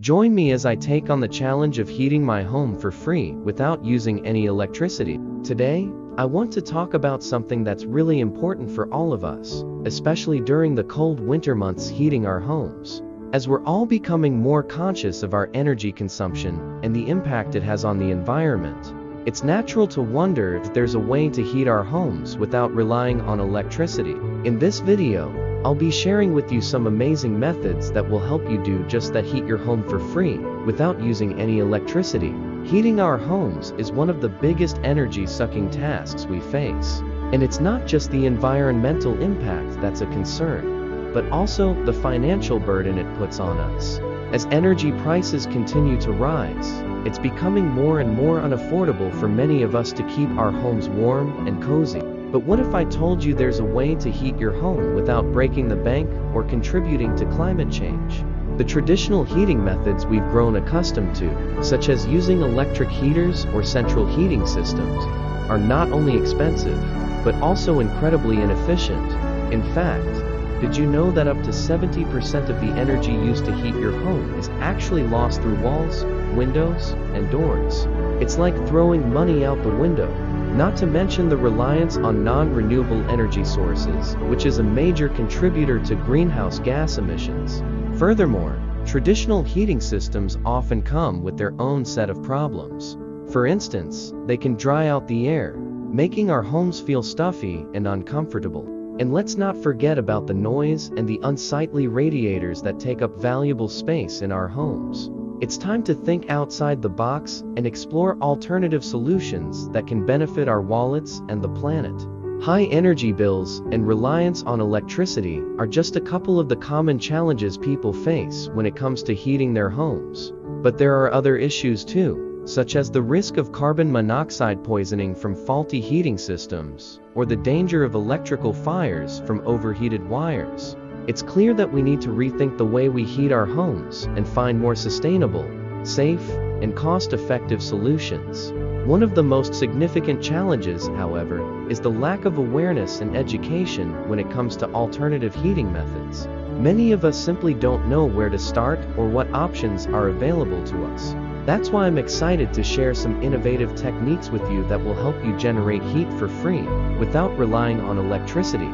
Join me as I take on the challenge of heating my home for free without using any electricity. Today, I want to talk about something that's really important for all of us, especially during the cold winter months: heating our homes. As we're all becoming more conscious of our energy consumption and the impact it has on the environment, it's natural to wonder if there's a way to heat our homes without relying on electricity. In this video, I'll be sharing with you some amazing methods that will help you do just that: heat your home for free without using any electricity. Heating our homes is one of the biggest energy-sucking tasks we face. And it's not just the environmental impact that's a concern, but also the financial burden it puts on us. As energy prices continue to rise, it's becoming more and more unaffordable for many of us to keep our homes warm and cozy. But what if I told you there's a way to heat your home without breaking the bank or contributing to climate change? The traditional heating methods we've grown accustomed to, such as using electric heaters or central heating systems, are not only expensive, but also incredibly inefficient. In fact, did you know that up to 70% of the energy used to heat your home is actually lost through walls, windows, and doors? It's like throwing money out the window. Not to mention the reliance on non-renewable energy sources, which is a major contributor to greenhouse gas emissions. Furthermore, traditional heating systems often come with their own set of problems. For instance, they can dry out the air, making our homes feel stuffy and uncomfortable. And let's not forget about the noise and the unsightly radiators that take up valuable space in our homes. It's time to think outside the box and explore alternative solutions that can benefit our wallets and the planet. High energy bills and reliance on electricity are just a couple of the common challenges people face when it comes to heating their homes. But there are other issues too, such as the risk of carbon monoxide poisoning from faulty heating systems, or the danger of electrical fires from overheated wires. It's clear that we need to rethink the way we heat our homes and find more sustainable, safe, and cost-effective solutions. One of the most significant challenges, however, is the lack of awareness and education when it comes to alternative heating methods. Many of us simply don't know where to start or what options are available to us. That's why I'm excited to share some innovative techniques with you that will help you generate heat for free without relying on electricity.